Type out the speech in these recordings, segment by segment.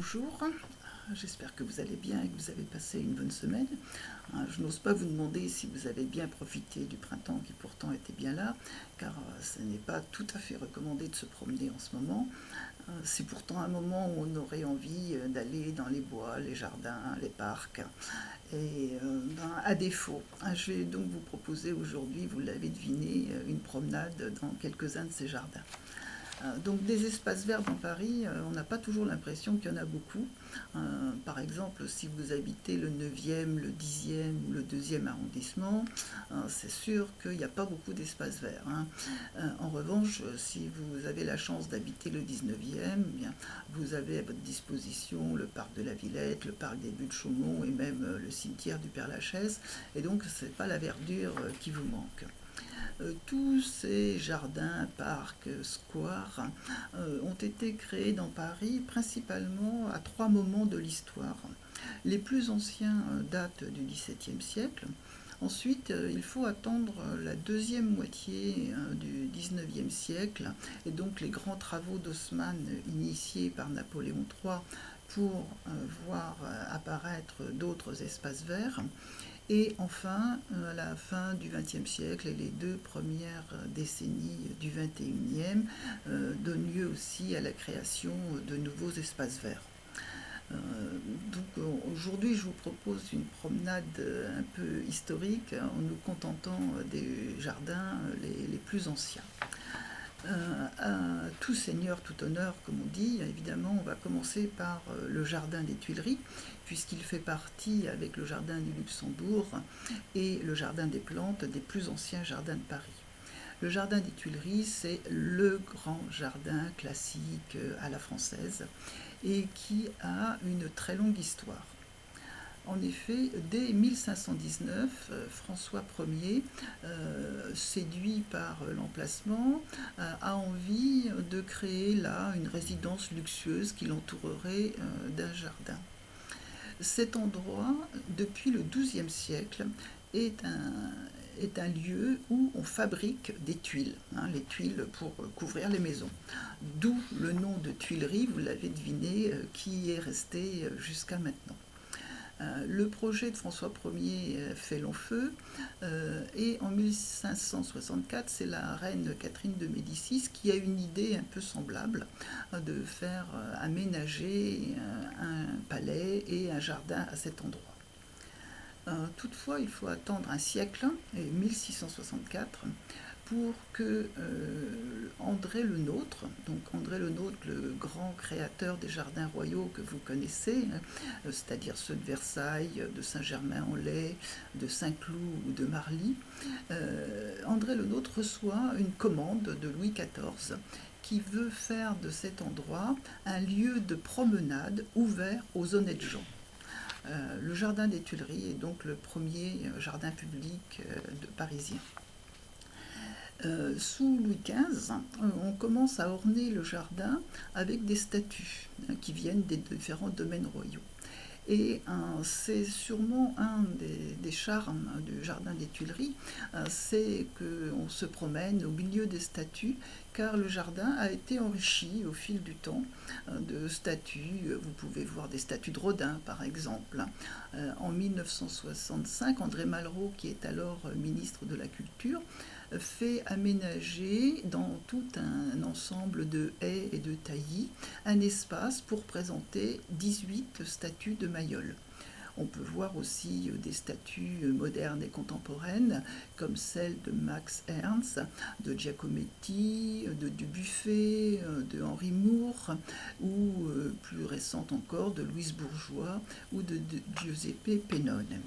Bonjour, j'espère que vous allez bien et que vous avez passé une bonne semaine. Je n'ose pas vous demander si vous avez bien profité du printemps qui pourtant était bien là, car ce n'est pas tout à fait recommandé de se promener en ce moment. C'est pourtant un moment où on aurait envie d'aller dans les bois, les jardins, les parcs. À défaut, je vais donc vous proposer aujourd'hui, vous l'avez deviné, une promenade dans quelques-uns de ces jardins. Donc des espaces verts dans Paris, on n'a pas toujours l'impression qu'il y en a beaucoup. Par exemple, si vous habitez le 9e, le 10e ou le 2e arrondissement, c'est sûr qu'il n'y a pas beaucoup d'espaces verts. En revanche, si vous avez la chance d'habiter le 19e, eh bien, vous avez à votre disposition le parc de la Villette, le parc des Buttes de Chaumont et même le cimetière du Père-Lachaise. Et donc, ce n'est pas la verdure qui vous manque. Tous ces jardins, parcs, squares ont été créés dans Paris principalement à trois moments de l'histoire. Les plus anciens datent du XVIIe siècle. Ensuite, il faut attendre la deuxième moitié du XIXe siècle et donc les grands travaux d'Haussmann initiés par Napoléon III pour voir apparaître d'autres espaces verts. Et enfin, à la fin du XXe siècle et les deux premières décennies du XXIe donnent lieu aussi à la création de nouveaux espaces verts. Aujourd'hui, je vous propose une promenade un peu historique en nous contentant des jardins les plus anciens. À tout seigneur, tout honneur, comme on dit, évidemment, on va commencer par le jardin des Tuileries, puisqu'il fait partie, avec le jardin du Luxembourg et le jardin des plantes, des plus anciens jardins de Paris. Le jardin des Tuileries, c'est le grand jardin classique à la française et qui a une très longue histoire. En effet, dès 1519, François Ier, séduit par l'emplacement, a envie de créer là une résidence luxueuse qui l'entourerait d'un jardin. Cet endroit, depuis le XIIe siècle, est un lieu où on fabrique des tuiles, les tuiles pour couvrir les maisons. D'où le nom de Tuileries, vous l'avez deviné, qui est resté jusqu'à maintenant. Le projet de François Ier fait long feu et en 1564, c'est la reine Catherine de Médicis qui a une idée un peu semblable de faire aménager un palais et un jardin à cet endroit. Toutefois, il faut attendre un siècle, 1664, pour que André Le Nôtre, donc André Le Nôtre, le grand créateur des jardins royaux que vous connaissez, c'est-à-dire ceux de Versailles, de Saint-Germain-en-Laye, de Saint-Cloud ou de Marly, André Le Nôtre reçoit une commande de Louis XIV qui veut faire de cet endroit un lieu de promenade ouvert aux honnêtes gens. Le jardin des Tuileries est donc le premier jardin public parisien. Sous Louis XV, on commence à orner le jardin avec des statues qui viennent des différents domaines royaux. Et c'est sûrement un des charmes du jardin des Tuileries, c'est qu'on se promène au milieu des statues, car le jardin a été enrichi au fil du temps de statues. Vous pouvez voir des statues de Rodin, par exemple. En 1965, André Malraux, qui est alors ministre de la Culture, fait aménager dans tout un ensemble de haies et de taillis un espace pour présenter 18 statues de Mayol. On peut voir aussi des statues modernes et contemporaines comme celle de Max Ernst, de Giacometti, de Dubuffet, de Henri Moore ou plus récente encore de Louise Bourgeois ou de Giuseppe Pennone.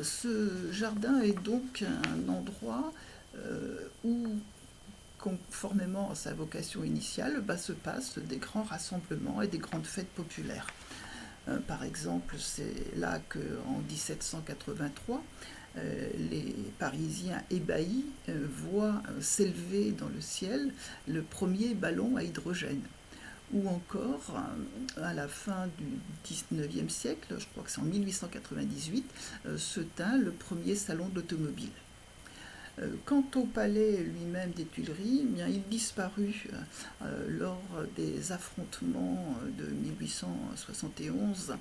Ce jardin est donc un endroit où, conformément à sa vocation initiale, se passent des grands rassemblements et des grandes fêtes populaires. Par exemple, c'est là qu'en 1783, les Parisiens ébahis voient s'élever dans le ciel le premier ballon à hydrogène. Ou encore, à la fin du XIXe siècle, je crois que c'est en 1898, se tint le premier salon de l'automobile. Quant au palais lui-même des Tuileries, eh bien, il disparut lors des affrontements de 1871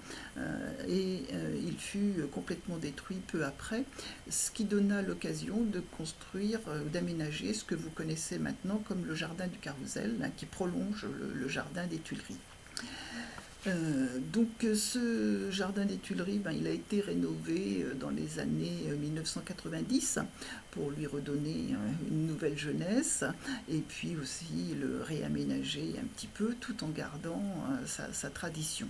et il fut complètement détruit peu après, ce qui donna l'occasion de construire, d'aménager ce que vous connaissez maintenant comme le jardin du Carrousel, hein, qui prolonge le jardin des Tuileries. Donc ce jardin des Tuileries, ben, il a été rénové dans les années 1990 pour lui redonner une nouvelle jeunesse et puis aussi le réaménager un petit peu tout en gardant sa tradition.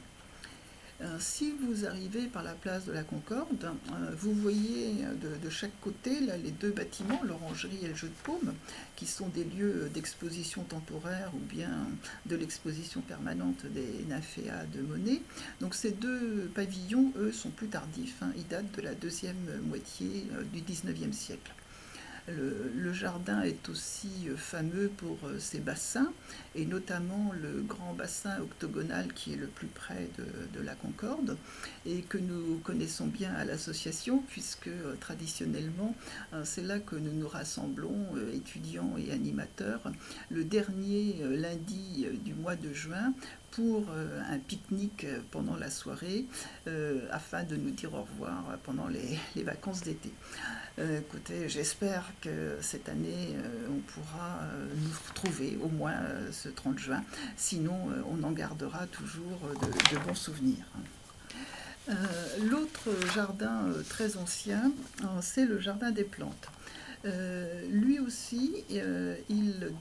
Si vous arrivez par la place de la Concorde, vous voyez de chaque côté là, les deux bâtiments, l'orangerie et le jeu de paume, qui sont des lieux d'exposition temporaire ou bien de l'exposition permanente des nymphéas de Monet. Donc ces deux pavillons, eux, sont plus tardifs, hein, ils datent de la deuxième moitié du XIXe siècle. Le jardin est aussi fameux pour ses bassins, et notamment le grand bassin octogonal qui est le plus près de la Concorde, et que nous connaissons bien à l'association, puisque traditionnellement, c'est là que nous nous rassemblons, étudiants et animateurs, le dernier lundi du mois de juin, pour un pique-nique pendant la soirée, afin de nous dire au revoir pendant les vacances d'été. Écoutez, j'espère que cette année, on pourra nous retrouver au moins ce 30 juin. Sinon, on en gardera toujours de bons souvenirs. L'autre jardin très ancien, c'est le jardin des plantes. Lui aussi, il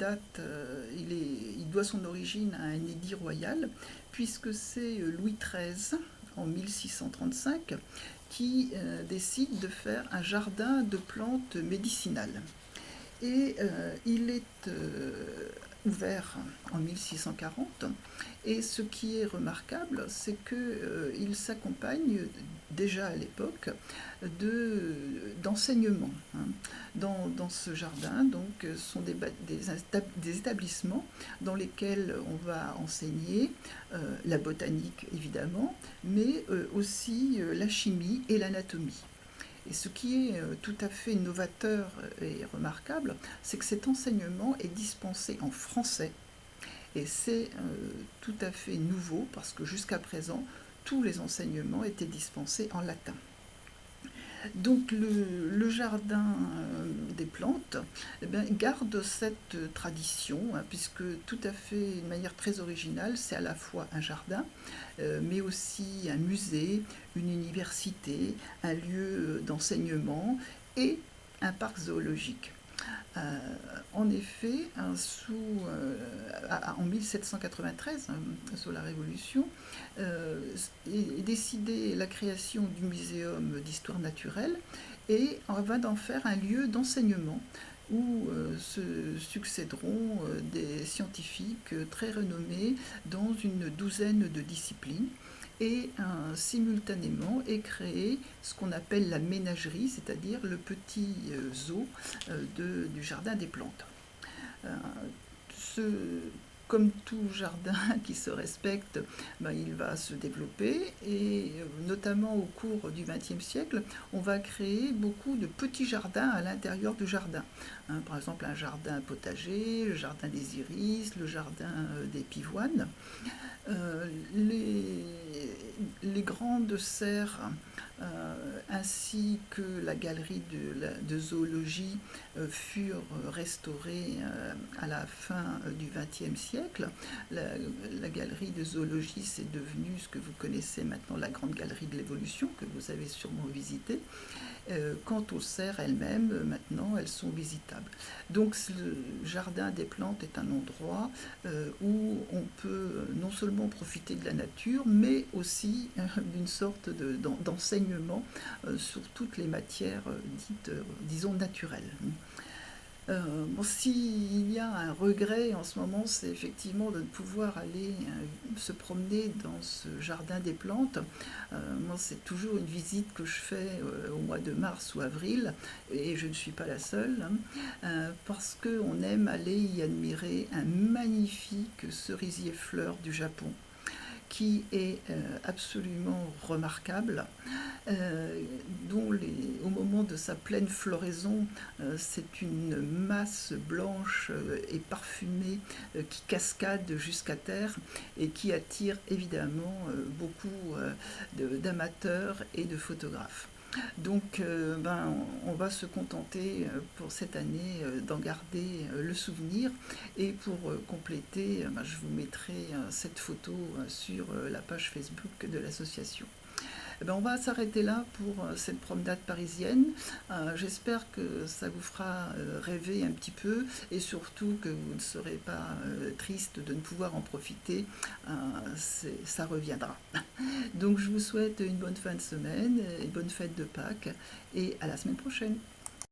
doit son origine à un édit royal, puisque c'est Louis XIII, en 1635, qui décide de faire un jardin de plantes médicinales. Et il est ouvert en 1640, et ce qui est remarquable, c'est qu'il s'accompagne déjà à l'époque d'enseignements. Hein. Dans ce jardin, donc, sont des établissements dans lesquels on va enseigner la botanique évidemment, mais aussi la chimie et l'anatomie. Et ce qui est tout à fait novateur et remarquable, c'est que cet enseignement est dispensé en français. Et c'est tout à fait nouveau parce que jusqu'à présent, tous les enseignements étaient dispensés en latin. Donc le jardin des plantes garde cette tradition, hein, puisque tout à fait d'une manière très originale, c'est à la fois un jardin, mais aussi un musée, une université, un lieu d'enseignement et un parc zoologique. En effet, en 1793, sous la Révolution, est décidée la création du Muséum d'histoire naturelle, et on va d'en faire un lieu d'enseignement où se succéderont des scientifiques très renommés dans une douzaine de disciplines. Et simultanément est créé ce qu'on appelle la ménagerie, c'est-à-dire le petit zoo du jardin des plantes. Ce, Comme tout jardin qui se respecte, il va se développer, et notamment au cours du XXe siècle, on va créer beaucoup de petits jardins à l'intérieur du jardin. Hein, par exemple, un jardin potager, le jardin des iris, le jardin des pivoines. Les grandes serres ainsi que la galerie de zoologie furent restaurées à la fin du XXe siècle. La galerie de zoologie, c'est devenu ce que vous connaissez maintenant, la grande galerie de l'évolution, que vous avez sûrement visitée. Quant aux serres elles-mêmes, maintenant, elles sont visitables. Donc le jardin des plantes est un endroit où on peut non seulement profiter de la nature, mais aussi d'une sorte d'enseignement sur toutes les matières dites, disons, naturelles. S'il y a un regret en ce moment, c'est effectivement de ne pouvoir aller se promener dans ce jardin des plantes. Moi, c'est toujours une visite que je fais au mois de mars ou avril, et je ne suis pas la seule, parce qu'on aime aller y admirer un magnifique cerisier fleur du Japon, qui est absolument remarquable, dont au moment de sa pleine floraison, c'est une masse blanche et parfumée qui cascade jusqu'à terre et qui attire évidemment beaucoup d'amateurs et de photographes. Donc on va se contenter pour cette année d'en garder le souvenir, et pour compléter, je vous mettrai cette photo sur la page Facebook de l'association. On va s'arrêter là pour cette promenade parisienne. J'espère que ça vous fera rêver un petit peu, et surtout que vous ne serez pas triste de ne pouvoir en profiter. Ça reviendra. Donc je vous souhaite une bonne fin de semaine, une bonne fête de Pâques, et à la semaine prochaine.